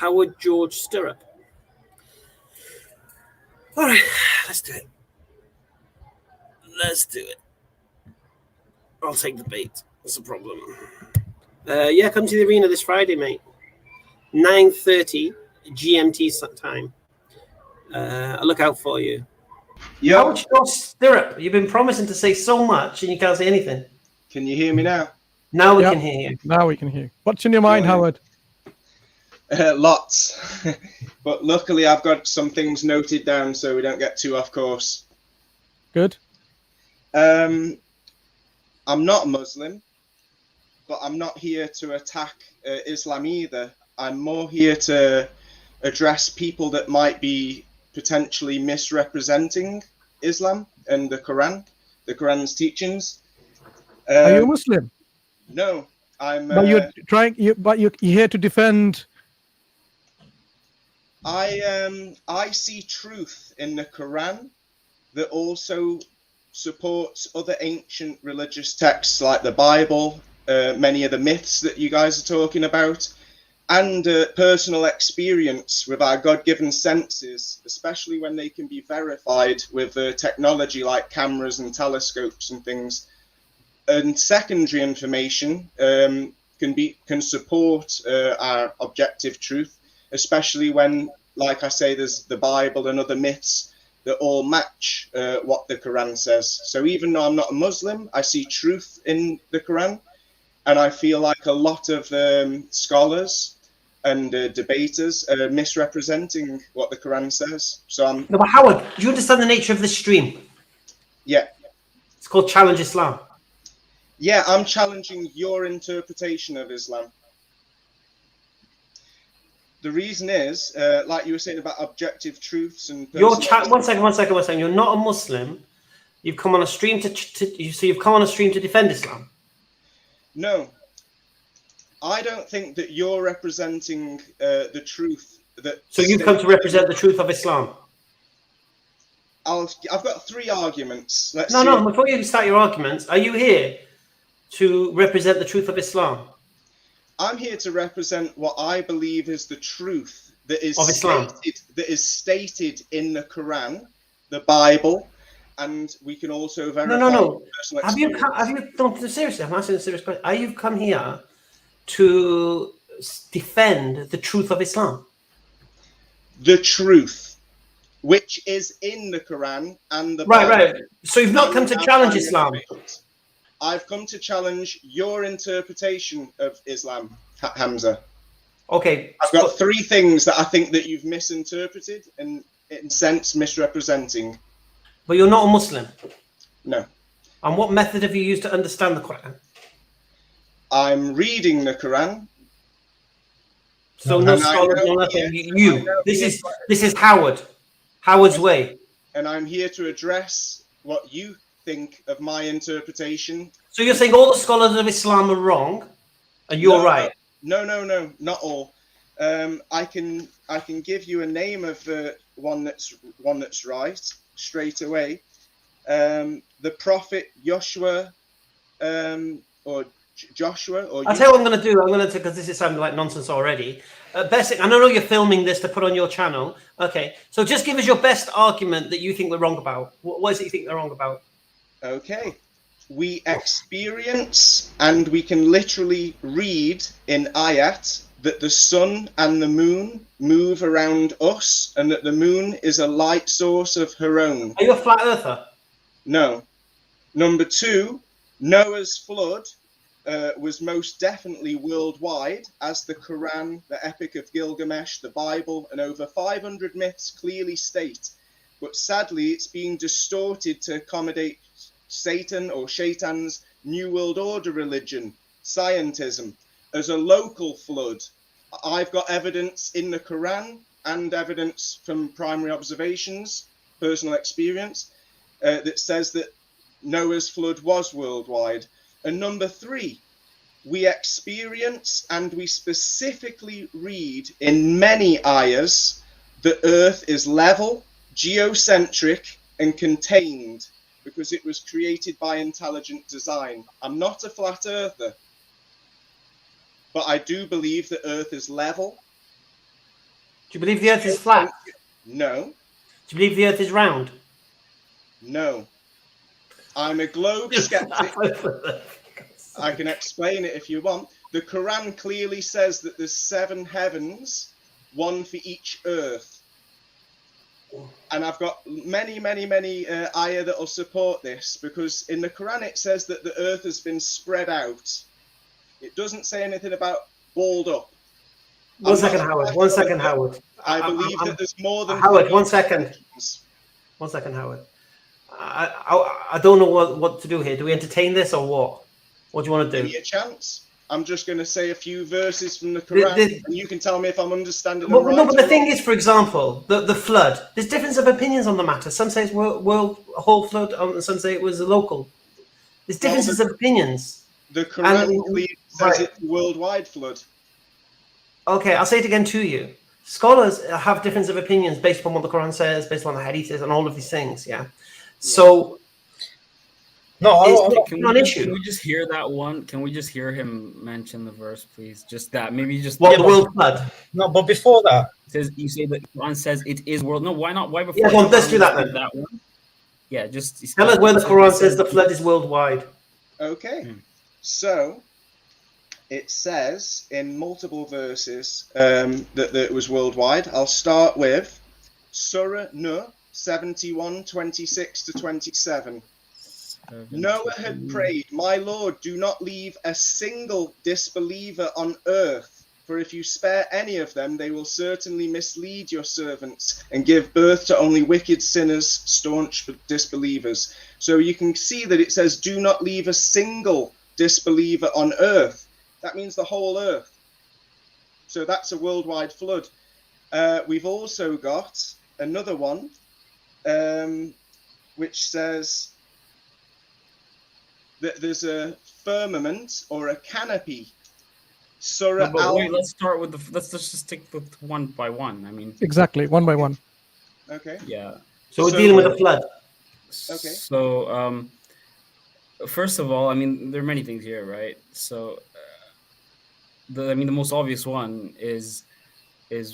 Howard George Stirrup. All right, let's do it. Let's do it. I'll take the bait. What's the problem? Yeah, come to the arena this Friday, mate. 9:30 GMT time. I'll look out for you. Yo. Howard George Stirrup. You've been promising to say so much and you can't say anything. Can you hear me now? Now we can hear you. Now we can hear you. What's in your mind, Howard? Lots. But luckily I've got some things noted down so we don't get too off course. Good. I'm not a Muslim, but I'm not here to attack Islam either. I'm more here to address people that might be potentially misrepresenting Islam and the Quran's teachings. Are you a Muslim? No, I'm. But you're here to defend. I see truth in the Quran that also supports other ancient religious texts like the Bible, many of the myths that you guys are talking about, and personal experience with our God-given senses, especially when they can be verified with technology like cameras and telescopes and things. And secondary information can support our objective truth, especially when, like I say, there's the Bible and other myths that all match what the Quran says. So even though I'm not a Muslim, I see truth in the Quran, and I feel like a lot of scholars and debaters are misrepresenting what the Quran says. So I'm. No, but Howard, do you understand the nature of this stream? Yeah. It's called Challenge Islam. Yeah, I'm challenging your interpretation of Islam. The reason is, like you were saying about objective truths and. One second. You're not a Muslim. You've come on a stream you've come on a stream to defend Islam. No, I don't think that you're representing the truth. So you've come to represent the truth of Islam. I've got three arguments. No. Before you start your arguments, are you here to represent the truth of Islam? I'm here to represent what I believe is the truth that is stated in the Quran, the Bible, and we can also verify. No. Have you come seriously? I'm asking a serious question. Are you come here to defend the truth of Islam? The truth, which is in the Quran and the Bible. Right. So you've not come to challenge Islam. I've come to challenge your interpretation of Islam, Hamza. Okay. I've got three things that I think that you've misinterpreted and, in a sense, misrepresenting. But you're not a Muslim? No. And what method have you used to understand the Quran? I'm reading the Quran. So no scholar, no nothing. This is Howard's way. And I'm here to address what you think of my interpretation. So you're saying all the scholars of Islam are wrong, and you're right? No, not all. I can give you a name of one that's right straight away. The Prophet Joshua, or Joshua, or I'll tell you what I'm going to do. I'm going to, because this is sounding like nonsense already. Best, I know you're filming this to put on your channel. Okay, so just give us your best argument that you think we're wrong about. What is it you think they're wrong about? Okay, we experience and we can literally read in ayat that the sun and the moon move around us, and that the moon is a light source of her own. Are you a flat earther? No. Number two, Noah's flood was most definitely worldwide, as the Quran, the Epic of Gilgamesh, the Bible, and over 500 myths clearly state. But sadly, it's being distorted to accommodate Satan or Sheitan's New World Order religion, scientism, as a local flood. I've got evidence in the Quran and evidence from primary observations, personal experience, that says that Noah's flood was worldwide. And number three, we experience and we specifically read in many ayahs that Earth is level, geocentric, and contained because it was created by intelligent design. I'm not a flat earther, but I do believe that Earth is level, you believe the Earth is flat? No. Do you believe the Earth is round? No. I'm a globe skeptic. I can explain it if you want. The Quran clearly says that there's 7 heavens, 1 for each earth. And I've got many ayah that will support this, because in the Quran it says that the earth has been spread out. It doesn't say anything about balled up. One second, Howard. One second, Howard. I believe that there's more than Howard. 1 second. 1 second, Howard. I don't know what to do here. Do we entertain this or what? What do you want to do? Give me a chance. I'm just going to say a few verses from the Quran, and you can tell me if I'm understanding them right. No, but the thing is, for example, the flood. There's difference of opinions on the matter. Some say it's world whole flood, and some say it was local. There's differences of opinions. The Quran clearly says it's a worldwide flood. Okay, I'll say it again to you. Scholars have difference of opinions based on what the Quran says, based on the Hadith says, and all of these things. Yeah. So. No, Can we just hear that one? Can we just hear him mention the verse, please? Just that, maybe just the world flood. No, but before that, you say that Quran says it is world. No, why not? Why before? Yeah, let's do that then. That one. Yeah, just tell us where the Quran says the flood is worldwide. Okay, so it says in multiple verses that it was worldwide. I'll start with Surah Nuh 71:26 to 27. Noah had prayed, "My Lord, do not leave a single disbeliever on earth, for if you spare any of them, they will certainly mislead your servants and give birth to only wicked sinners, staunch disbelievers." So you can see that it says, "Do not leave a single disbeliever on earth." That means the whole earth. So that's a worldwide flood. We've also got another one, which says that there's a firmament or a canopy. Surah Al-Anbya. Let's start with let's just stick with one by one. I mean, exactly, one by one. Okay. Yeah. So we're dealing with the flood. Okay. So, first of all, I mean, there are many things here, right? So, the most obvious one is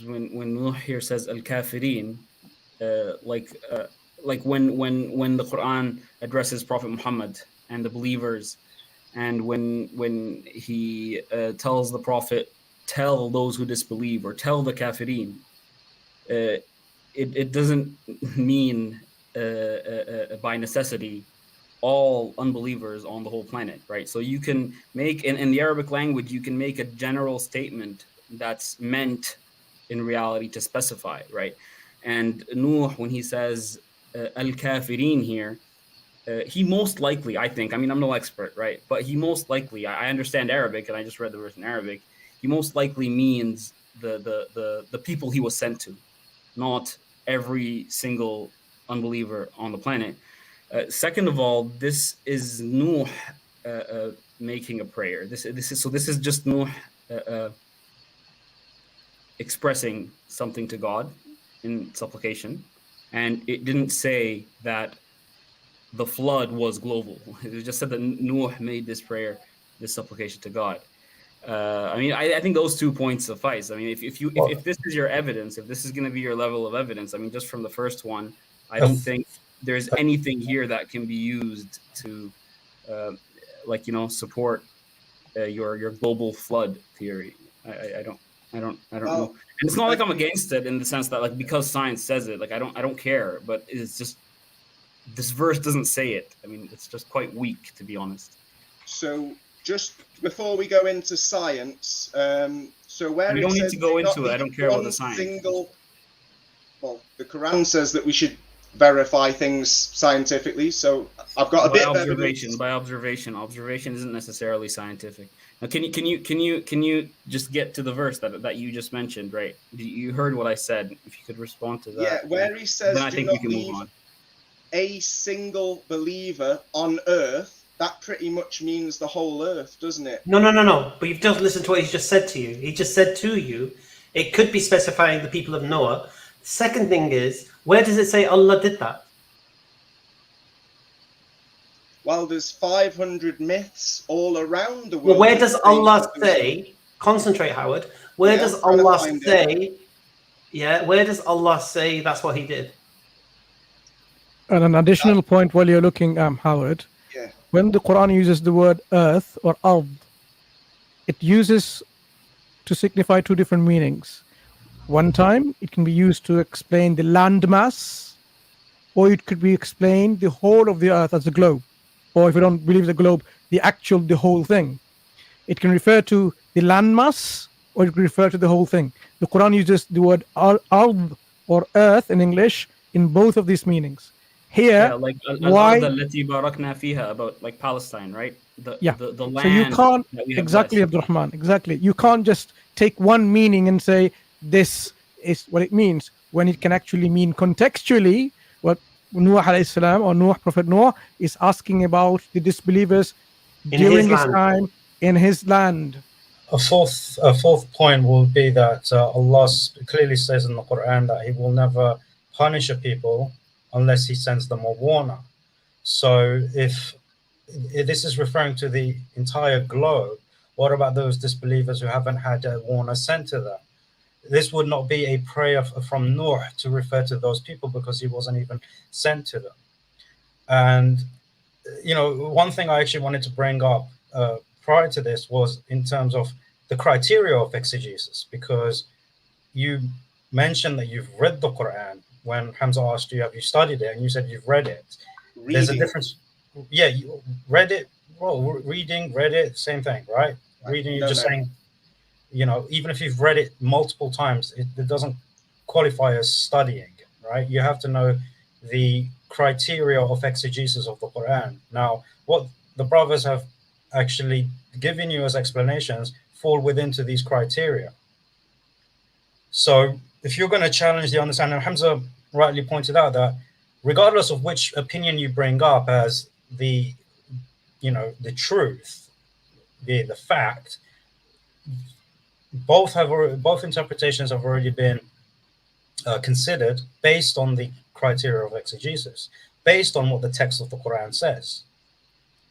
when Nuh here says al-kafirin, like when the Quran addresses Prophet Muhammad and the believers, and when he tells the Prophet, tell those who disbelieve, or tell the kafirin, it doesn't mean by necessity all unbelievers on the whole planet, right? So you can make, in the Arabic language, you can make a general statement that's meant in reality to specify, right? And Nuh, when he says al-kafirin here, he most likely, I think, I mean, I'm no expert, right? But he most likely, I understand Arabic, and I just read the verse in Arabic. He most likely means the people he was sent to, not every single unbeliever on the planet. Second of all, this is Nuh making a prayer. This is just Nuh expressing something to God in supplication, and it didn't say that the flood was global. It just said that Nuh made this prayer, this supplication to God. I think those 2 points suffice. I mean, if this is your evidence, if this is going to be your level of evidence, I mean, just from the first one, I don't think there's anything here that can be used to, support your global flood theory. I don't know. And it's not like I'm against it in the sense that, like, because science says it, like, I don't care. But it's just, this verse doesn't say it. I mean, it's just quite weak, to be honest. So just before we go into science, so where we don't need to go into it. I don't care about the science. Well, the Quran says that we should verify things scientifically. So I've got a bit of evidence. By observation isn't necessarily scientific. Now, can you just get to the verse that you just mentioned, right? You heard what I said. If you could respond to that. Yeah, where he says, then I think we can move on. A single believer on earth, that pretty much means the whole earth, doesn't it? No. But you've just listened to what he just said to you. He just said to you, it could be specifying the people of Noah. Second thing is, where does it say Allah did that? Well, there's 500 myths all around the world. Well, where does Allah say, concentrate, Howard, where does Allah say Yeah, where does Allah say that's what he did? And an additional point while you're looking, Howard, Yeah. when the Quran uses the word earth or ard, it uses to signify two different meanings. One time, it can be used to explain the landmass, or it could be explained the whole of the earth as a globe. Or if you don't believe the globe, the whole thing. It can refer to the landmass, or it can refer to the whole thing. The Quran uses the word ard or earth in English in both of these meanings. Here, Yeah, like why? al-ard allati barakna fiha, about like Palestine, right? Yeah. The land So you can't that we have exactly, blessed. Abdurrahman, exactly. You can't just take one meaning and say this is what it means when it can actually mean contextually what Nuh alayhi salam or Nuh, Prophet Noah, is asking about the disbelievers In during his his land. time in his land. A fourth point will be that Allah clearly says in the Quran that He will never punish a people unless He sends them a warner. So if this is referring to the entire globe, what about those disbelievers who haven't had a warner sent to them? This would not be a prayer from Nuh to refer to those people because he wasn't even sent to them. And, you know, one thing I actually wanted to bring up prior to this was in terms of the criteria of exegesis, because you mentioned that you've read the Quran. When Hamza asked you, have you studied it? And you said you've read it. Reading. There's a difference. Yeah, you read it. Well, reading, read it, same thing, right? Reading, you're just saying, you know, even if you've read it multiple times, it doesn't qualify as studying, right? You have to know the criteria of exegesis of the Quran. Now, what the brothers have actually given you as explanations fall within to these criteria. So if you're going to challenge the understanding, Hamza rightly pointed out that regardless of which opinion you bring up as the, you know, the truth, the fact, both interpretations have already been considered based on the criteria of exegesis, based on what the text of the Quran says.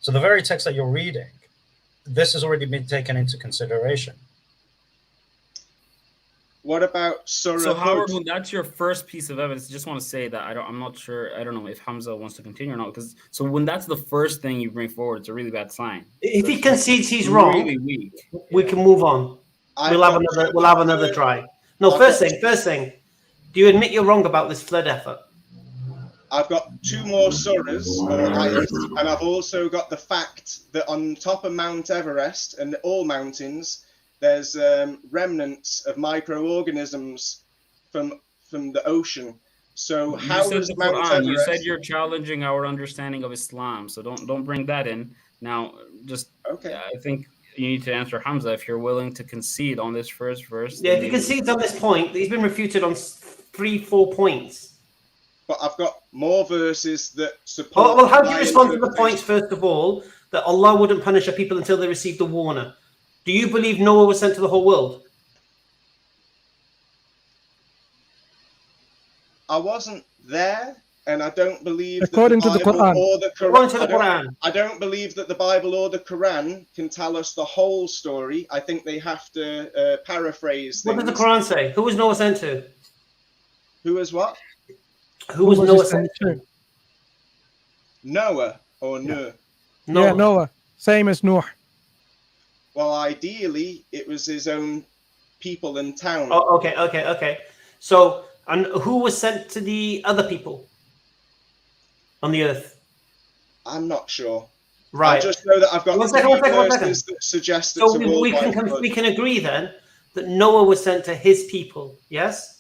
So the very text that you're reading, this has already been taken into consideration. What about Surah So Howard, Nuh? when that's your first piece of evidence, I just want to say that I'm not sure. I don't know if Hamza wants to continue or not. Because so when that's the first thing you bring forward, it's a really bad sign. If he concedes he's really wrong, weak. we can move on. We'll have another try. No, first thing. Do you admit you're wrong about this flood effort? I've got two more surahs or ayahs, and I've also got the fact that on top of Mount Everest and all mountains, there's remnants of microorganisms from the ocean. So You how said is the Mount Quran. Everest? You said you're challenging our understanding of Islam. So don't bring that in. Now, just Okay. I think you need to answer Hamza if you're willing to concede on this first verse. Yeah, if he concedes on this point, he's been refuted on 3-4 points. But I've got more verses that support. Oh, well, how do you respond to the points, first of all, that Allah wouldn't punish a people until they received the warner? Do you believe Noah was sent to the whole world? I wasn't there, and I don't believe According that to the Quran. or the Quran. According to the Quran. I don't believe that the Bible or the Quran can tell us the whole story. I think they have to paraphrase things. What does the Quran say? Who was Noah sent to? Who was what? Who was Noah sent to? Noah or Nuh? Yeah, Noah. Same as Nuh. Well, ideally, it was his own people and town. Oh, okay. So, and who was sent to the other people on the earth? I'm not sure. Right. I just know that I've got one second. verses that suggest that So we can agree then that Noah was sent to his people. Yes.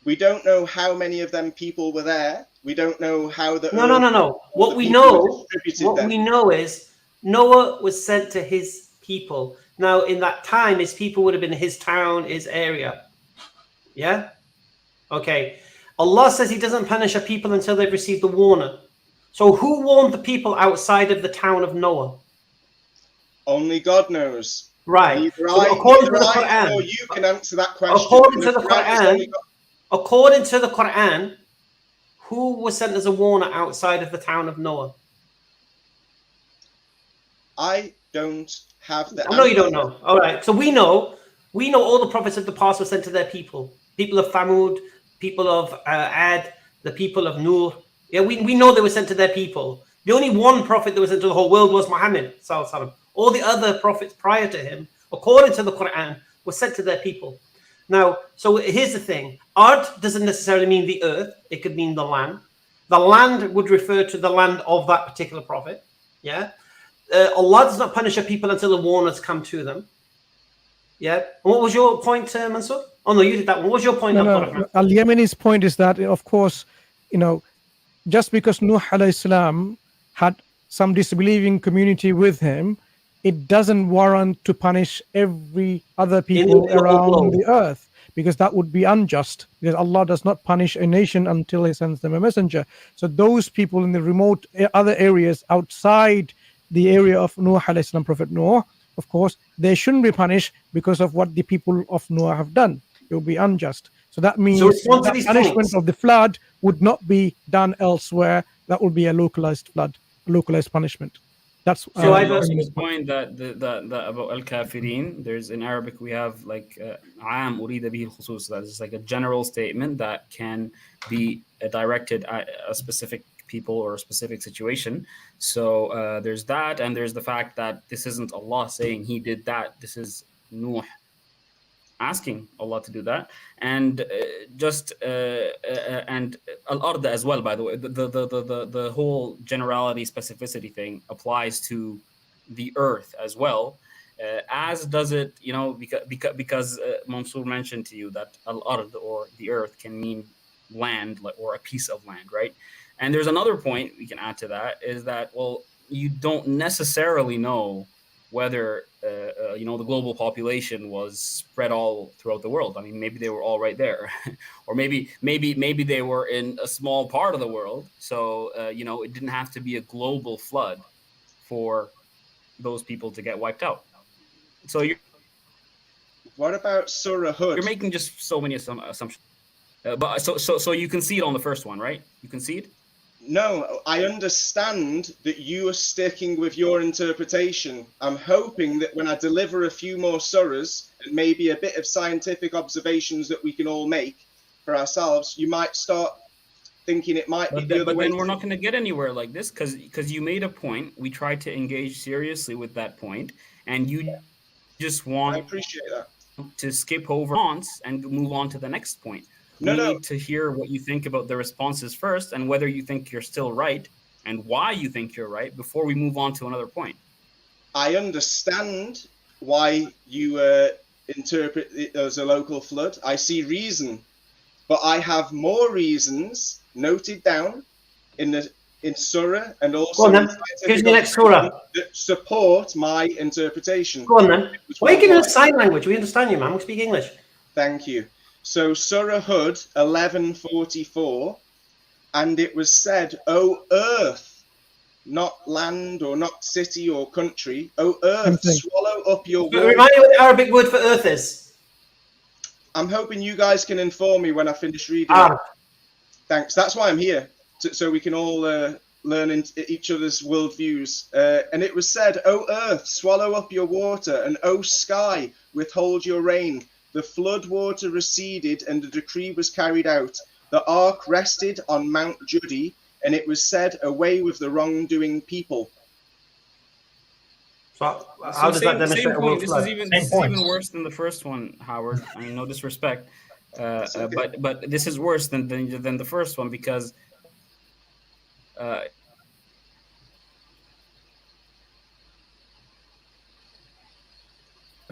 We don't know how many of them people were there. We don't know how the No. What we know is Noah was sent to his people. Now, in that time, his people would have been his town, his area. Yeah? Okay. Allah says he doesn't punish a people until they've received the warner. So who warned the people outside of the town of Noah? Only God knows. Right. So according to the Quran, or you can answer that question. According to the Quran, who was sent as a warner outside of the town of Noah? I don't have the I know you don't know. All right. So we know We know all the prophets of the past were sent to their people of Thamud, people of Ad, the people of Nuh. Yeah, we know they were sent to their people. The only one prophet that was sent to the whole world was Muhammad. All the other prophets prior to him, according to the Quran, were sent to their people. Now, so here's the thing. Ard doesn't necessarily mean the earth. It could mean the land. The land would refer to the land of that particular prophet. Yeah. Allah does not punish a people until the warners come to them. Yeah. And what was your point, Mansour? Oh, no, you did that one. What was your point? Al-Yamani's point is that, of course, just because Nuh alayhi salam had some disbelieving community with him, it doesn't warrant to punish every other people around the earth, because that would be unjust, because Allah does not punish a nation until he sends them a messenger. So those people in the remote other areas outside the area of Nuh alayhi salam, Prophet Noah, of course, they shouldn't be punished because of what the people of Noah have done. It would be unjust. So that means the punishment of the flood would not be done elsewhere. That would be a localized flood, a localized punishment. That's so I have this point that about al-kafirin. There's in Arabic we have like am urida bihi al-khusus. That's like a general statement that can be directed at a specific people or a specific situation. So there's that, and there's the fact that this isn't Allah saying he did that. This is Nuh asking Allah to do that, and and al-ard as well. By the way, the whole generality specificity thing applies to the earth as well, as does it. Because Mansour mentioned to you that al-ard or the earth can mean land, or a piece of land, right? And there's another point we can add to that, is that, well, you don't necessarily know whether the global population was spread all throughout the world. I mean, maybe they were all right there, or maybe they were in a small part of the world. So it didn't have to be a global flood for those people to get wiped out. So what about Surah Hud? You're making just so many assumptions. But so you concede on the first one, right? You concede? No, I understand that you are sticking with your interpretation. I'm hoping that when I deliver a few more surahs and maybe a bit of scientific observations that we can all make for ourselves, you might start thinking it might be the other way. But then we're not going to get anywhere like this, because you made a point. We tried to engage seriously with that point, and you just want I appreciate that. to skip over and move on to the next point. We need to hear what you think about the responses first, and whether you think you're still right and why you think you're right, before we move on to another point. I understand why you interpret it as a local flood. I see reason, but I have more reasons noted down in Surah and also in the next surah that support my interpretation. Go on then. Why are you giving us sign language? We understand you, man. We speak English. Thank you. So Surah Hud 11:44, and it was said, "O earth," not land or not city or country, "O earth, swallow up your water." Remind me what the Arabic word for earth is. I'm hoping you guys can inform me when I finish reading it. Thanks. That's why I'm here, so we can all learn each other's worldviews. And it was said, "O earth, swallow up your water, and O sky, withhold your rain. The flood water receded, and the decree was carried out. The ark rested on Mount Judi, and it was said, away with the wrongdoing people." So how does that demonstrate a world flood? This is even worse than the first one, Howard. I mean, no disrespect, but this is worse than the first one, because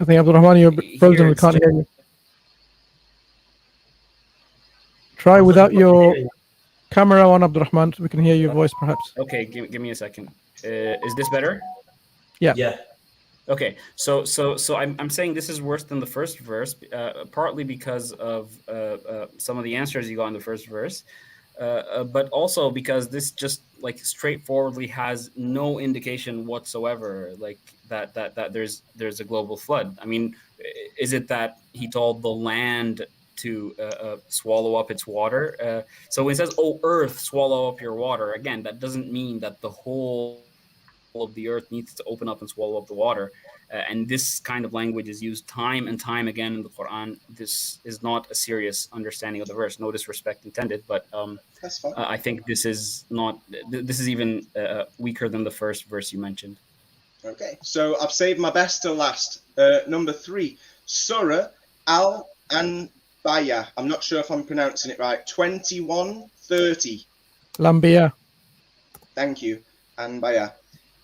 I think Abdurrahman, you're frozen. We can't hear you. Try without your camera on, Abdurrahman. We can hear your voice, perhaps. Okay, give me a second. Is this better? Yeah. Okay, so I'm saying this is worse than the first verse, partly because of some of the answers you got in the first verse, but also because this just like straightforwardly has no indication whatsoever, like that there's a global flood. I mean, is it that he told the land to swallow up its water? So when it says, "Oh earth, swallow up your water," again, that doesn't mean that the whole of the earth needs to open up and swallow up the water. And this kind of language is used time and time again in the Quran. This is not a serious understanding of the verse. No disrespect intended, but That's fine. I think this is not. This is even weaker than the first verse you mentioned. Okay, so I've saved my best till last. Number 3, Surah Al-Anbya. I'm not sure if I'm pronouncing it right. 21:30. Lambia. Thank you. Anbya.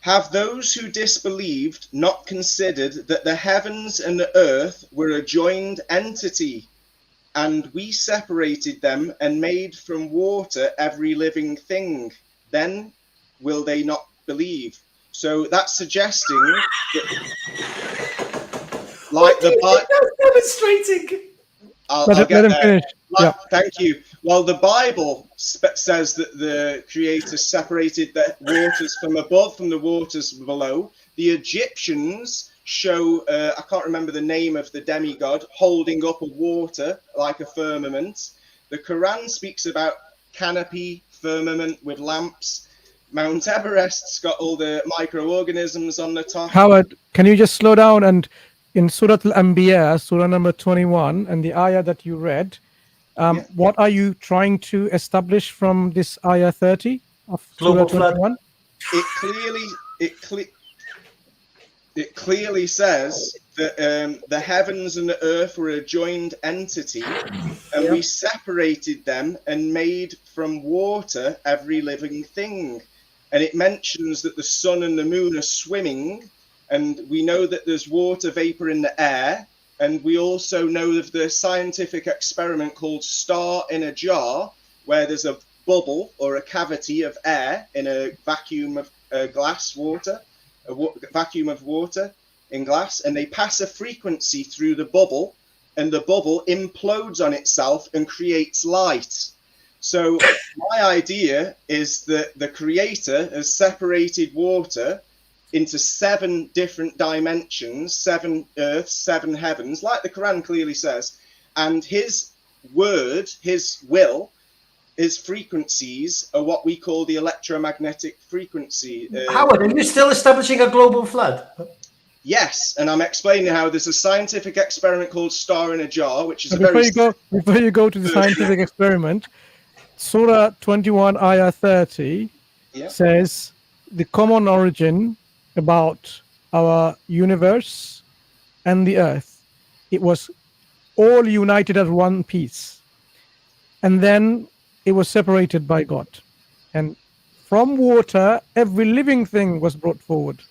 Have those who disbelieved not considered that the heavens and the earth were a joined entity, and we separated them and made from water every living thing? Then will they not believe? So that's suggesting that, like the Bible, demonstrating. Let him finish. Yeah. Thank you. Well, the Bible says that the Creator separated the waters from above from the waters below. The Egyptians show, I can't remember the name of the demigod, holding up a water like a firmament. The Quran speaks about canopy, firmament with lamps. Mount Everest's got all the microorganisms on the top. Howard, can you just slow down? And in Surah Al-Anbya, Surah number 21, and the ayah that you read, what are you trying to establish from this ayah 30 of Global Surah flood. 21? It clearly says that the heavens and the earth were a joined entity, and we separated them and made from water every living thing. And it mentions that the sun and the moon are swimming, and we know that there's water vapor in the air. And we also know of the scientific experiment called star in a jar, where there's a bubble or a cavity of air in a vacuum of glass water, vacuum of water in glass, and they pass a frequency through the bubble, and the bubble implodes on itself and creates light. So my idea is that the Creator has separated water into 7 different dimensions, 7 earths, 7 heavens, like the Quran clearly says. And his word, his will, his frequencies are what we call the electromagnetic frequency. Howard, are you still establishing a global flood? Yes, and I'm explaining how there's a scientific experiment called Star in a Jar, which is Before you go to the scientific experiment, Surah 21, Ayah 30 says the common origin about our universe and the earth. It was all united as one piece. And then it was separated by God. And from water, every living thing was brought forward.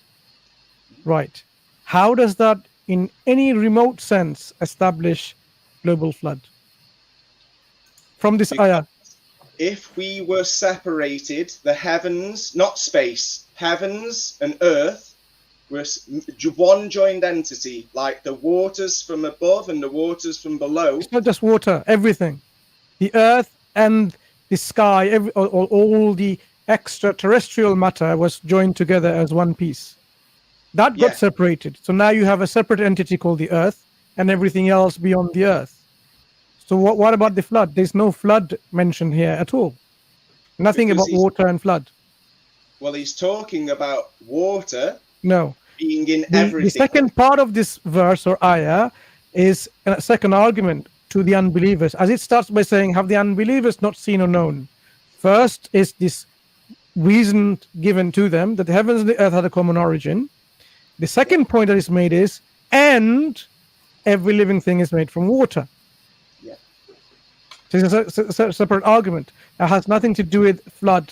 Right. How does that, in any remote sense, establish global flood? From this ayah. If we were separated, the heavens, not space, heavens and earth were one joined entity, like the waters from above and the waters from below. It's not just water, everything. The earth and the sky, all the extraterrestrial matter was joined together as one piece. That got separated. So now you have a separate entity called the earth and everything else beyond the earth. So what about the flood? There's no flood mentioned here at all. Nothing about water and flood. Well, he's talking about water being in everything. The second part of this verse or ayah is a second argument to the unbelievers, as it starts by saying, have the unbelievers not seen or known? First is this reason given to them that the heavens and the earth had a common origin. The second point that is made is, and every living thing is made from water. So it's a separate argument. It has nothing to do with flood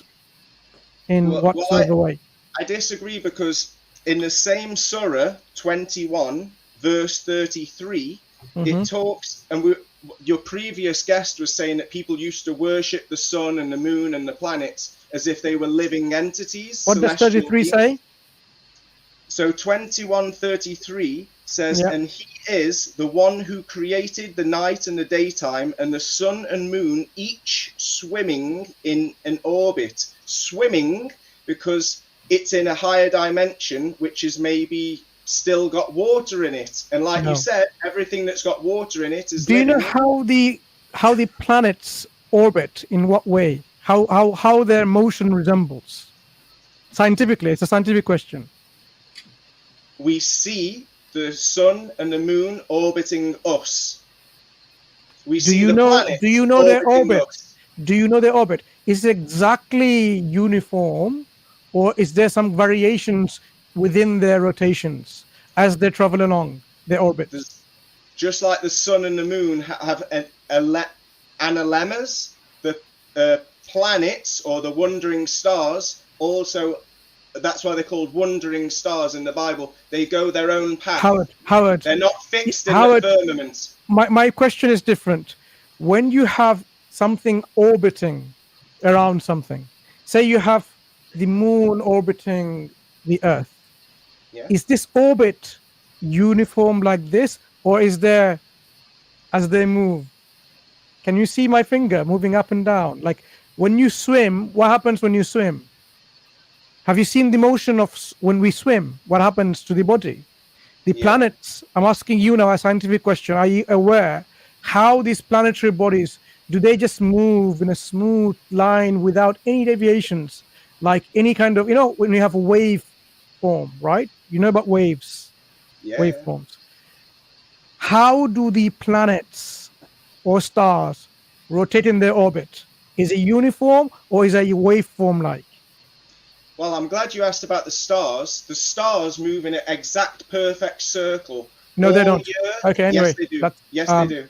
in whatsoever way. I disagree, because in the same Surah 21, verse 33, it talks, and your previous guest was saying that people used to worship the sun and the moon and the planets as if they were living entities. What does 33 say? So 21:33 says, and he is the one who created the night and the daytime, and the sun and moon, each swimming in an orbit. Swimming because it's in a higher dimension, which is maybe still got water in it. And like you said, everything that's got water in it is Do you know how the planets orbit? In what way? How their motion resembles? Scientifically, it's a scientific question. We see the sun and the moon orbiting us. We Do see you the know? planets Do you know their orbiting orbit? us. Do you know their orbit? Is it exactly uniform, or is there some variations within their rotations as they travel along their orbits? There's, just like the sun and the moon have analemas, the planets or the wandering stars also, that's why they're called wandering stars in the Bible. They go their own path. Howard, They're not fixed in Howard, the firmament. My question is different. When you have something orbiting around something, say you have the moon orbiting the earth, Yeah. is this orbit uniform like this, or is there, as they move? Can you see my finger moving up and down? Like when you swim, what happens when you swim? Have you seen the motion of when we swim? What happens to the body? The planets, I'm asking you now a scientific question. Are you aware how these planetary bodies, do they just move in a smooth line without any deviations? Like any kind of, when you have a wave form, right? You know about waves, waveforms. How do the planets or stars rotate in their orbit? Is it uniform or is it a waveform like? Well, I'm glad you asked about the stars. The stars move in an exact perfect circle. No, they don't. Year. Okay, anyway. Yes, they do. Yes, they do.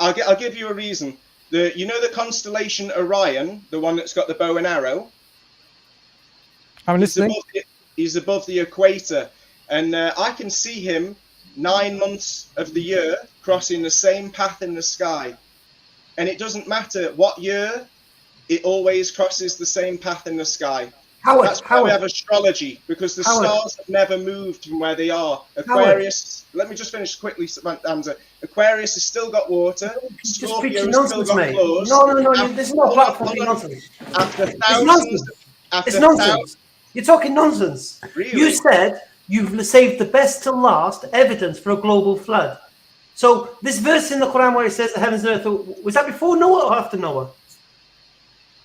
I'll give you a reason. The constellation Orion, the one that's got the bow and arrow? I'm listening. He's above the equator. And I can see him 9 months of the year crossing the same path in the sky. And it doesn't matter what year, it always crosses the same path in the sky. That's why we have astrology, because the stars have never moved from where they are. Aquarius, let me just finish quickly, Hamza. Aquarius has still got water. Scorpio has still got claws. No, this is not a platform for nonsense. It's nonsense. You're talking nonsense. Really? You said you've saved the best to last evidence for a global flood. So this verse in the Quran where it says the heavens and earth, was that before Noah or after Noah?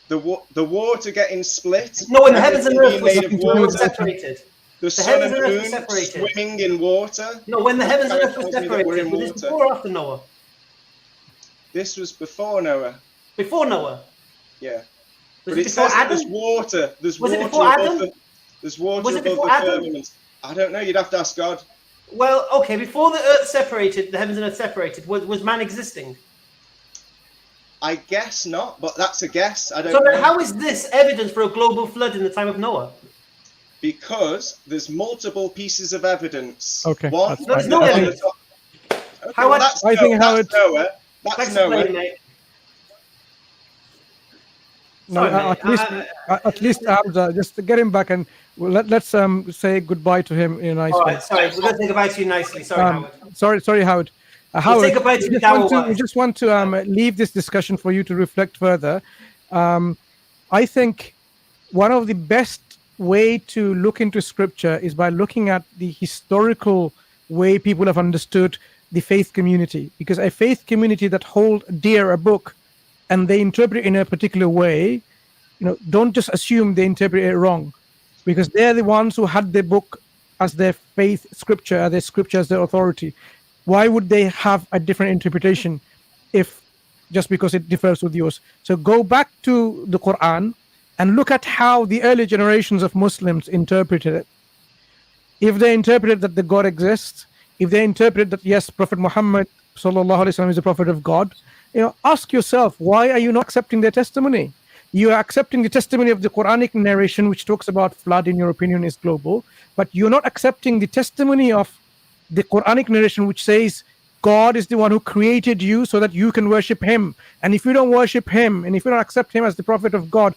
The water getting split. No, when the heavens and earth were separated. The sun and moon swimming in water. No, when the heavens and earth were separated, was this before or after Noah? This was before Noah. Before Noah? Yeah. Was but it before says Adam? There's water. There's was water it before Adam? There's water was it above before the Adam? firmament. I don't know. You'd have to ask God. Well, okay. Before the earth separated, the heavens and earth separated, was man existing? I guess not, but that's a guess. I don't know. So then how is this evidence for a global flood in the time of Noah? Because there's multiple pieces of evidence. Okay. One, there's no evidence. Okay, well, that's Noah. That's Noah. No, at least Hamza, just to get him back, and let's say goodbye to him in a nice way. Sorry, we're going to say goodbye to you nicely. Sorry, Howard. Sorry, Howard. Howard, say goodbye to we just want to leave this discussion for you to reflect further. I think one of the best way to look into scripture is by looking at the historical way people have understood the faith community, because a faith community that hold dear a book and they interpret it in a particular way, don't just assume they interpret it wrong, because they're the ones who had their book as their faith scripture, as their authority. Why would they have a different interpretation if just because it differs with yours? So go back to the Quran and look at how the early generations of Muslims interpreted it. If they interpreted that the God exists, if they interpret that yes, Prophet Muhammad sallallahu alaihi wasallam is a prophet of God, ask yourself, why are you not accepting their testimony? You are accepting the testimony of the Quranic narration, which talks about flood, in your opinion, is global, but you're not accepting the testimony of the Quranic narration, which says God is the one who created you so that you can worship him. And if you don't worship him, and if you don't accept him as the prophet of God,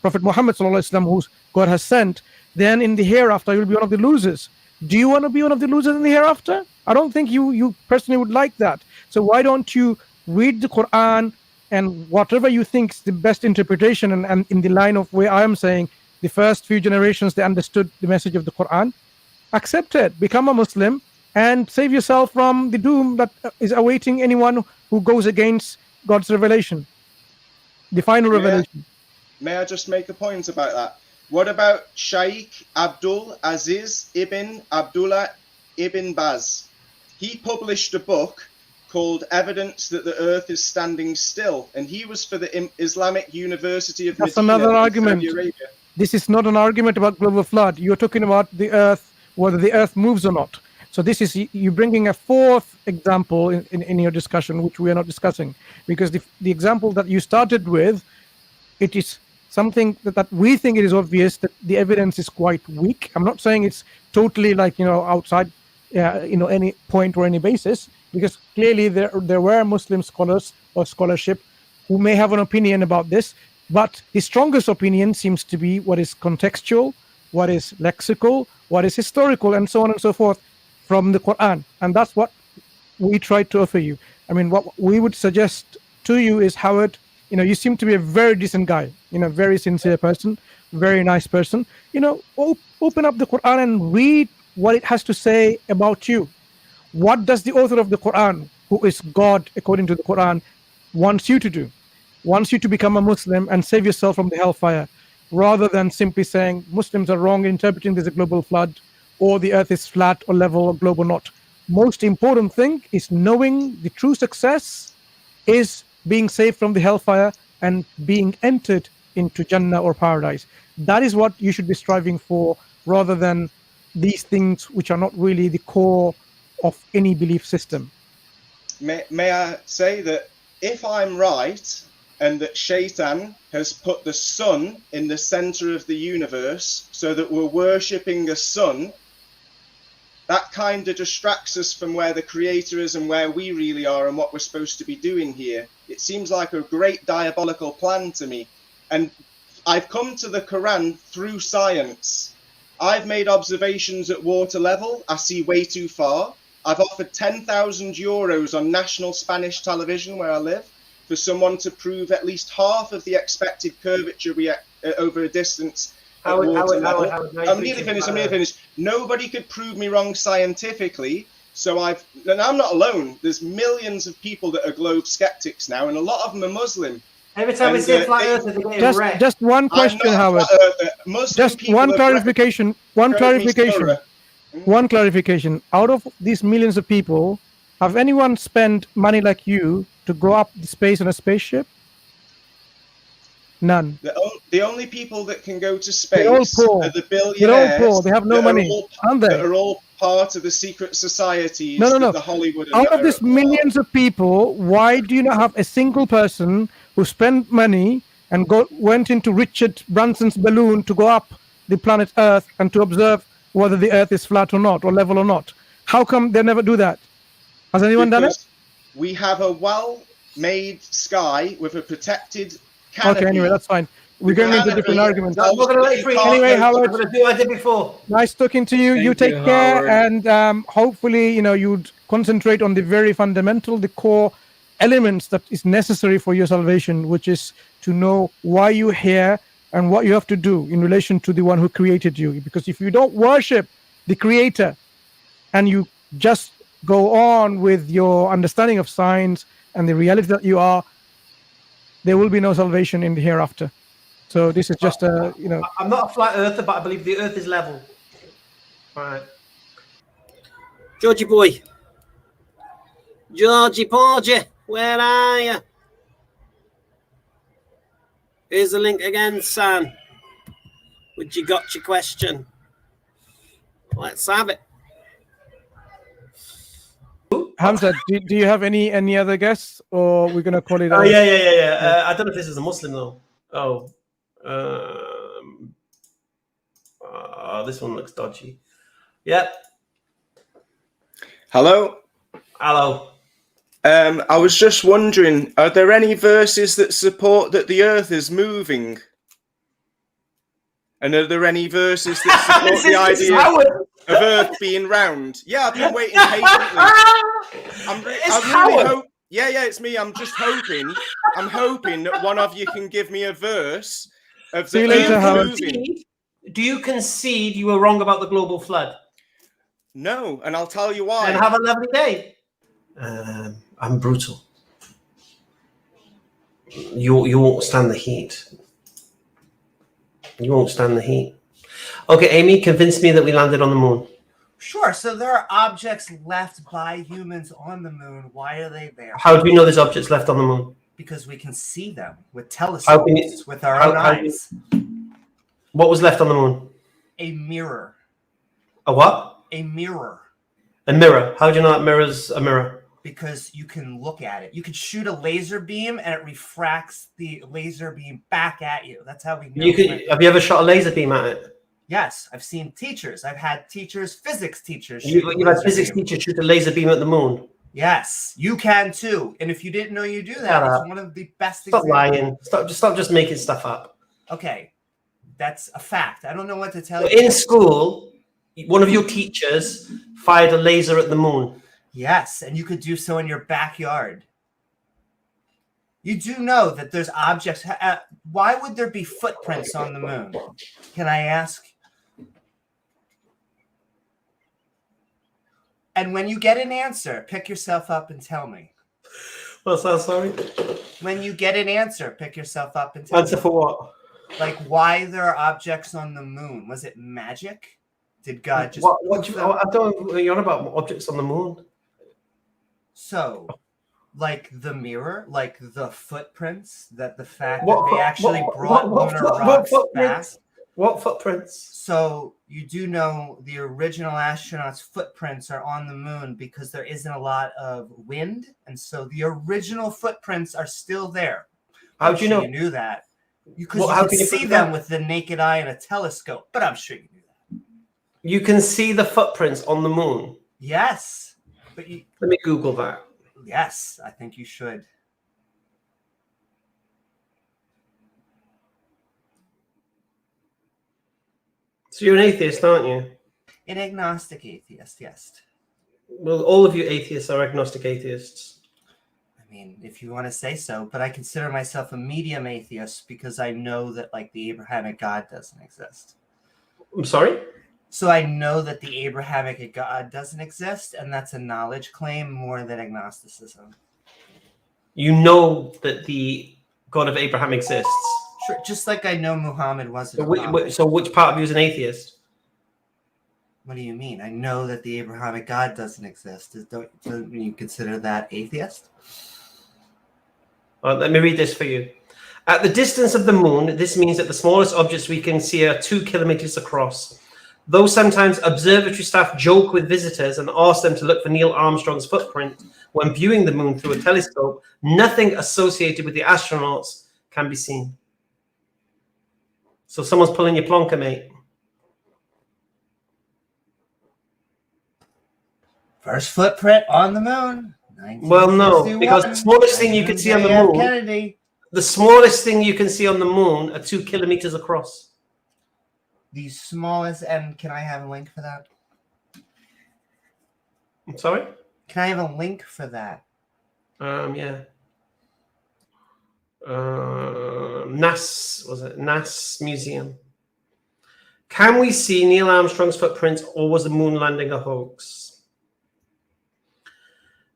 Prophet Muhammad sallallahu alaihi wasallam, who God has sent, then in the hereafter you'll be one of the losers. Do you want to be one of the losers in the hereafter? I don't think you personally would like that. So why don't you read the Quran, and whatever you think is the best interpretation, and in the line of where I am saying the first few generations, they understood the message of the Quran, accept it, become a Muslim, and save yourself from the doom that is awaiting anyone who goes against God's revelation, the final revelation. May I just make a point about that? What about Shaykh Abdul Aziz ibn Abdullah ibn Baz? He published a book called Evidence That the Earth is Standing Still, and he was for the Islamic University of That's Medina another in argument. Saudi Arabia. This is not an argument about global flood. You're talking about the earth, whether the earth moves or not. So this is you bringing a fourth example in your discussion, which we are not discussing, because the example that you started with, it is something that we think it is obvious that the evidence is quite weak. I'm not saying it's totally like, outside, any point or any basis, because clearly there were Muslim scholars or scholarship who may have an opinion about this, but the strongest opinion seems to be what is contextual, what is lexical, what is historical, and so on and so forth from the Quran. And that's what we try to offer you. I mean, what we would suggest to you is, Howard, you seem to be a very decent guy, very sincere person, very nice person. Open up the Quran and read what it has to say about you. What does the author of the Quran, who is God according to the Quran, wants you to do? Wants you to become a Muslim and save yourself from the hellfire, rather than simply saying Muslims are wrong in interpreting there's a global flood, or the earth is flat or level or globe or not. Most important thing is knowing the true success is being saved from the hellfire and being entered into Jannah or paradise. That is what you should be striving for, rather than these things which are not really the core of any belief system. May I say that if I'm right, and that Sheitan has put the sun in the center of the universe so that we're worshipping a sun, that kind of distracts us from where the creator is and where we really are and what we're supposed to be doing here. It seems like a great diabolical plan to me. And I've come to the Quran through science. I've made observations at water level. I see way too far. I've offered 10,000 euros on national Spanish television where I live for someone to prove at least half of the expected curvature over a distance at water level. I'm nearly finished. Nobody could prove me wrong scientifically. So and I'm not alone. There's millions of people that are globe skeptics now, and a lot of them are Muslim. Every time we say flat earth, they're getting wrecked. Just one question, Howard. Just one clarification. One clarification. Out of these millions of people, have anyone spent money like you to go up the space in a spaceship? None. The only people that can go to space are the billionaires. They're all poor. They have no money, aren't they? That are all part of the secret societies. No. The Hollywood. Out of these millions of people, why do you not have a single person who spent money and went into Richard Branson's balloon to go up the planet Earth and to observe whether the Earth is flat or not, or level or not? How come they never do that? Has anyone done it? We have a well-made sky with a protected canopy. Okay, anyway, that's fine. We're going into different arguments. I'm not going to let you free. Anyway, Howard, I'm going to do what I did before. Nice talking to you. You take care, and hopefully, you'd concentrate on the very fundamental, the core elements that is necessary for your salvation, which is to know why you're here and what you have to do in relation to the one who created you. Because if you don't worship the creator and you just go on with your understanding of science and the reality that you are, there will be no salvation in the hereafter. So this is just I'm not a flat earther, but I believe the earth is level. All right. Georgie boy. Georgie Porgy, where are you? Here's the link again, son. Would you got your question? Let's have it. Hamza, do you have any other guests, or we're gonna call it? Yeah. I don't know if this is a Muslim though. This one looks dodgy. Yep. Hello. I was just wondering, are there any verses that support that the earth is moving? And are there any verses that support the idea of earth being round? Yeah, I've been waiting patiently. It's me. I'm just hoping. I'm hoping that one of you can give me a verse of the earth moving. Do you concede you were wrong about the global flood? No, and I'll tell you why. And have a lovely day. I'm brutal. You won't stand the heat. You won't stand the heat. Okay, Amy, convince me that we landed on the moon. Sure. So there are objects left by humans on the moon. Why are they there? How do you know there's objects left on the moon? Because we can see them with telescopes, with our own eyes. What was left on the moon? A mirror. A what? A mirror. A mirror. How do you know that mirror's a mirror? Because you can look at it. You could shoot a laser beam and it refracts the laser beam back at you. That's how we know. Have you ever shot a laser beam at it? Yes, I've seen teachers. I've had teachers, physics teachers. You've had physics teachers shoot a laser beam at the moon? Yes, you can too. And if you didn't know you do that, it's one of the best Stop lying. Stop just making stuff up. Okay, that's a fact. I don't know what to tell you. In school, one of your teachers fired a laser at the moon. Yes, and you could do so in your backyard. You do know that there's objects. Why would there be footprints on the moon? Can I ask? And when you get an answer, pick yourself up and tell me. What's that, sorry? When you get an answer, pick yourself up and tell me. Answer for what? Like why there are objects on the moon. Was it magic? Did God just... I don't know. You're on about objects on the moon. So, like the mirror, like the footprints, that the fact that they actually brought lunar rocks back. What footprints? So you do know the original astronauts' footprints are on the moon because there isn't a lot of wind, and so the original footprints are still there. How do you know? You knew that. You could see them with the naked eye and a telescope, but I'm sure you knew that. You can see the footprints on the moon? Yes. But let me Google that. Yes, I think you should. So you're an atheist, aren't you? An agnostic atheist, yes. Well, all of you atheists are agnostic atheists. I mean, if you want to say so, but I consider myself a medium atheist because I know that, like, the Abrahamic God doesn't exist. I'm sorry? So I know that the Abrahamic God doesn't exist, and that's a knowledge claim more than agnosticism. You know that the God of Abraham exists? Sure, just like I know Muhammad wasn't. So which part of you is an atheist? What do you mean? I know that the Abrahamic God doesn't exist. Don't you consider that atheist? Let me read this for you. At the distance of the moon, this means that the smallest objects we can see are 2 kilometers across. Though sometimes observatory staff joke with visitors and ask them to look for Neil Armstrong's footprint when viewing the moon through a telescope, nothing associated with the astronauts can be seen. So someone's pulling your plonker, mate. First footprint on the moon. Well, no, because the smallest thing you can see on the moon, Kennedy. the smallest thing you can see on the moon are 2 kilometers across. The smallest, and can I have a link for that? I'm sorry? Can I have a link for that? Yeah. NAS Museum. Can we see Neil Armstrong's footprints, or was the moon landing a hoax?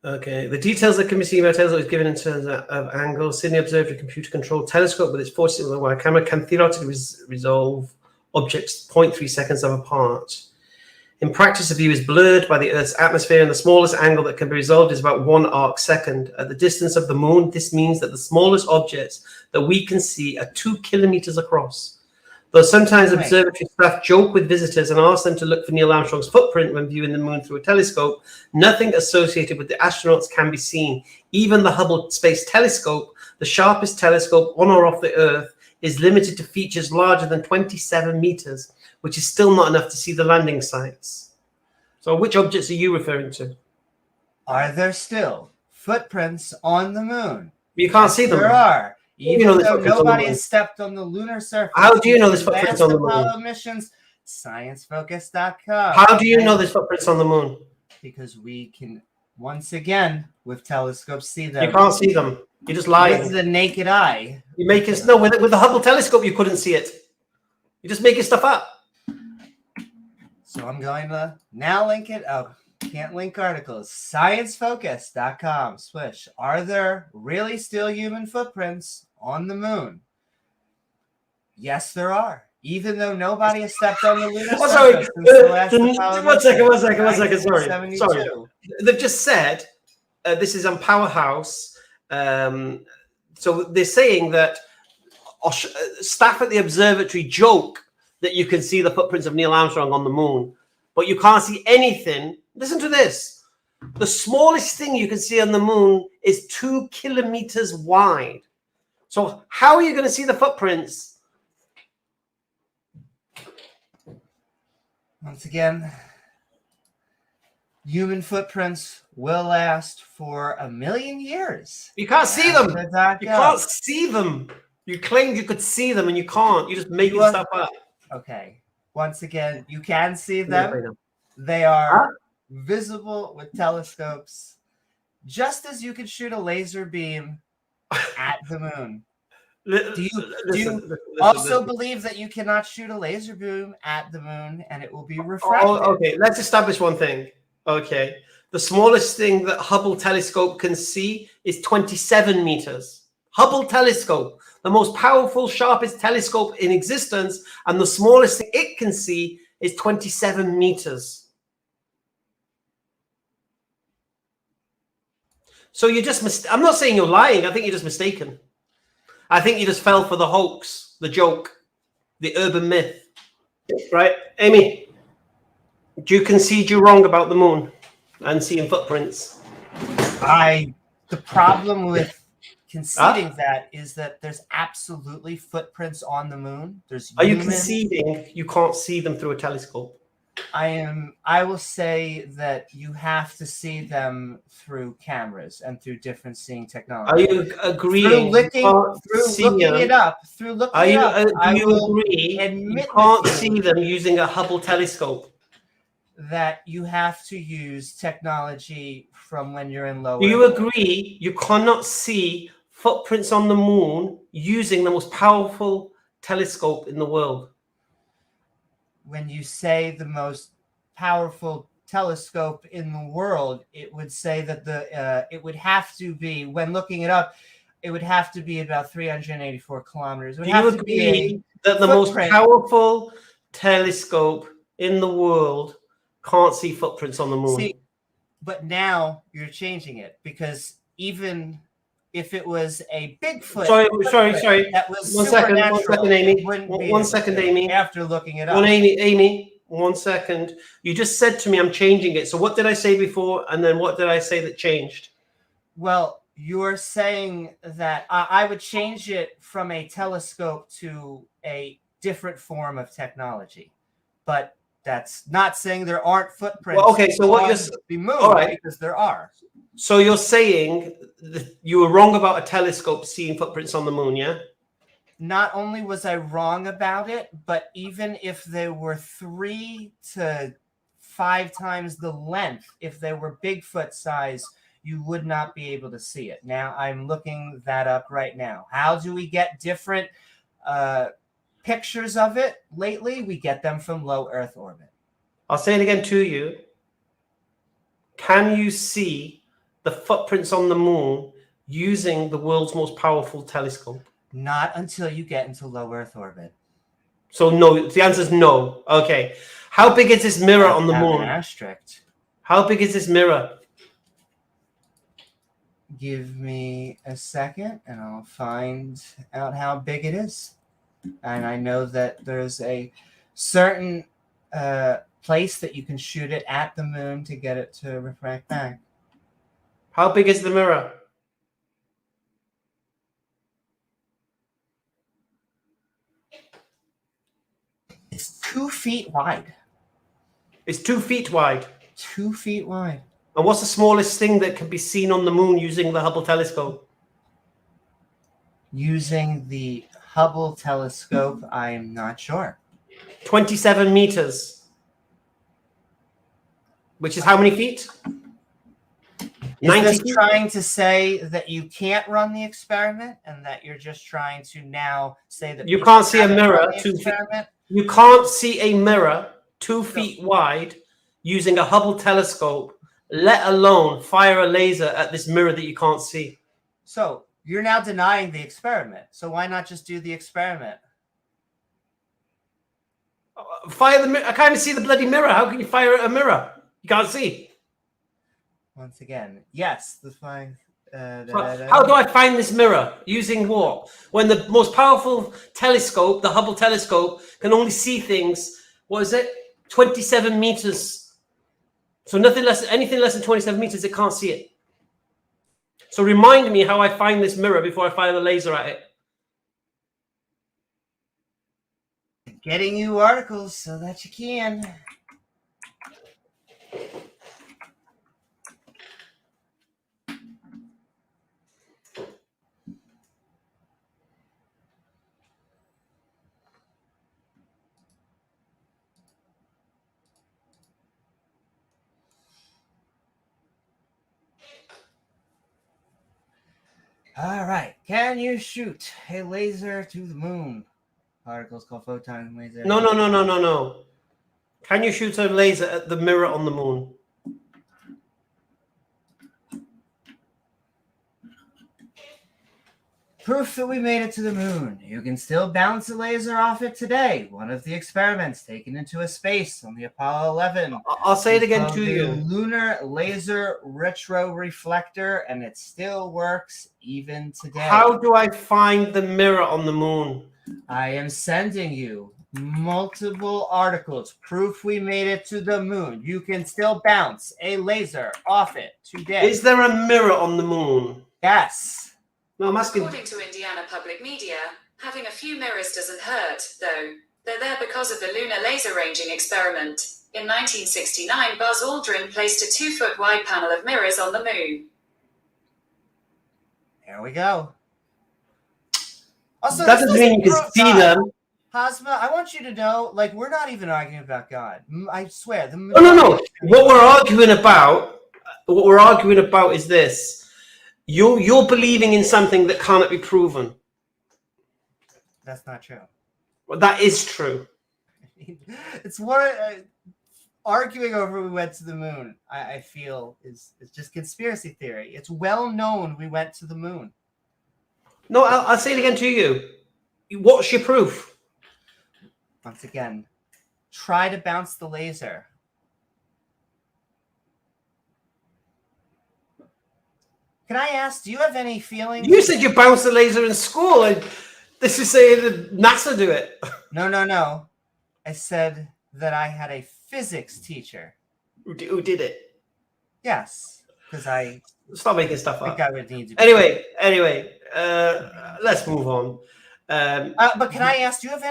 Okay, the details that can be seen by telescope is given in terms of angle. Sydney Observatory computer-controlled telescope with its 40-wire camera can theoretically resolve objects 0.3 seconds apart. In practice, the view is blurred by the Earth's atmosphere, and the smallest angle that can be resolved is about 1 arc second. At the distance of the moon, this means that the smallest objects that we can see are 2 kilometers across. Though sometimes observatory staff joke with visitors and ask them to look for Neil Armstrong's footprint when viewing the moon through a telescope, nothing associated with the astronauts can be seen. Even the Hubble Space Telescope, the sharpest telescope on or off the Earth, is limited to features larger than 27 meters, which is still not enough to see the landing sites. So which objects are you referring to? Are there still footprints on the moon? You can't see them. There are. Even though nobody has stepped on the lunar surface. How do you know there's footprints on the moon? Apollo missions, sciencefocus.com. How do you know there's footprints on the moon? Because we can, once again, with telescopes, see them. You can't see them. You're just lying. With the naked eye. You're making no with the Hubble telescope. You couldn't see it. You're just making stuff up. So I'm going to now link it. Oh, can't link articles. Sciencefocus.com. Swish. Are there really still human footprints on the moon? Yes, there are. even though nobody has stepped on the lunar Oh, sorry. surface since the last Apollo One second. mission, Sorry. 1972. They've just said this is on Powerhouse. So they're saying that staff at the observatory joke that you can see the footprints of Neil Armstrong on the moon, but you can't see anything. Listen to this. The smallest thing you can see on the moon is 2 kilometers wide. So how are you going to see the footprints? Once again, human footprints will last for 1 million years. You can't see them. You can't see them. You claimed you could see them and you can't. You're just making stuff up. Okay. Once again, you can see them. They are visible with telescopes, just as you could shoot a laser beam at the moon. Do you also believe that you cannot shoot a laser beam at the moon and it will be refracted? Oh, okay. Let's establish one thing. Okay. The smallest thing that Hubble telescope can see is 27 meters. Hubble telescope, the most powerful, sharpest telescope in existence, and the smallest thing it can see is 27 meters. So you're just, I'm not saying you're lying. I think you're just mistaken. I think you just fell for the hoax, the joke, the urban myth. Right? Amy, do you concede you're wrong about the moon and seeing footprints? The problem with conceding that is that there's absolutely footprints on the moon. Are you conceding you can't see them through a telescope? I will say that you have to see them through cameras and through different seeing technology. Are you agreeing? Through looking it up, do you agree you can't see them using a Hubble telescope? That you have to use technology from when you're in low. Do you agree you cannot see footprints on the moon using the most powerful telescope in the world? When you say the most powerful telescope in the world, it would say that it would have to be, when looking it up, it would have to be about 384 kilometers. Do you agree that the most powerful telescope in the world can't see footprints on the moon? See, but now you're changing it, because even if it was a Bigfoot, sorry. That was one second, Amy. One second, Amy. After looking it up, Amy. 1 second. You just said to me, I'm changing it. So what did I say before, and then what did I say that changed? Well, you're saying that I would change it from a telescope to a different form of technology, but that's not saying there aren't footprints. Well, okay, so what you're the moon, because there are. So you're saying that you were wrong about a telescope seeing footprints on the moon, yeah? Not only was I wrong about it, but even if they were 3 to 5 times the length, if they were Bigfoot size, you would not be able to see it. Now, I'm looking that up right now. How do we get different pictures of it lately? We get them from low Earth orbit. I'll say it again to you. Can you see the footprints on the moon using the world's most powerful telescope? Not until you get into low Earth orbit. So no, the answer is no. Okay. How big is this mirror on the moon? Asterisk. How big is this mirror? Give me a second and I'll find out how big it is. And I know that there's a certain place that you can shoot it at the moon to get it to refract back. How big is the mirror? It's 2 feet wide. It's 2 feet wide. 2 feet wide. And what's the smallest thing that can be seen on the moon using the Hubble telescope? Using the Hubble telescope, I'm not sure. 27 meters. Which is how many feet? Is this trying to say that you can't run the experiment and that you're just trying to now say that you can't see a mirror 2 feet? You can't see a mirror 2 feet wide using a Hubble telescope, let alone fire a laser at this mirror that you can't see. So you're now denying the experiment. So why not just do the experiment? Fire the mirror. I can't even see the bloody mirror. How can you fire a mirror? You can't see. Once again, yes, the flying. How do I find this mirror? Using what? When the most powerful telescope, the Hubble telescope, can only see things, what is it? 27 meters. So anything less than 27 meters, it can't see it. So remind me how I find this mirror before I fire the laser at it. Getting you articles so that you can. All right. Can you shoot a laser to the moon? Articles called photon laser. No. Can you shoot a laser at the mirror on the moon? Proof that we made it to the moon. You can still bounce a laser off it today. One of the experiments taken into a space on the Apollo 11. I'll say it again to you. Lunar laser retroreflector, and it still works even today. How do I find the mirror on the moon? I am sending you multiple articles. Proof we made it to the moon. You can still bounce a laser off it today. Is there a mirror on the moon? Yes. No, I'm asking. According to Indiana Public Media, having a few mirrors doesn't hurt, though. They're there because of the lunar laser ranging experiment. In 1969, Buzz Aldrin placed a 2-foot wide panel of mirrors on the moon. There we go. Also, that doesn't mean you can see them. Hazma, I want you to know, like, we're not even arguing about God. I swear. No. What we're arguing about is this. You're believing in something that cannot be proven. That's not true. Well, that is true. It's what arguing over we went to the moon, I feel, is just conspiracy theory. It's well known we went to the moon. No, I'll say it again to you. What's your proof? Once again, try to bounce the laser. Can I ask, do you have any feelings? You said you bounced the laser in school, and this is saying that NASA do it. No. I said that I had a physics teacher. Who did it? Yes, because I... Stop making stuff up. I think I would need to... Anyway, let's move on. But can I ask, do you have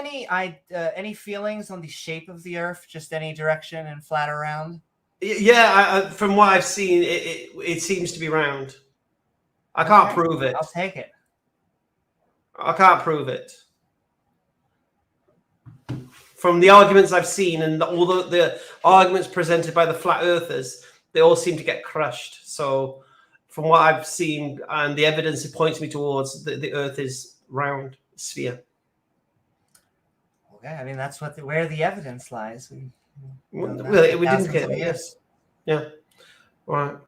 any feelings on the shape of the Earth? Just any direction and flat around? Yeah, from what I've seen, it seems to be round. I can't prove it. I'll take it. I can't prove it. From the arguments I've seen and all the arguments presented by the flat earthers, they all seem to get crushed. So from what I've seen and the evidence, it points me towards the Earth is round sphere. Okay, I mean, that's where the evidence lies. We didn't get it. Yes. Yeah. All right.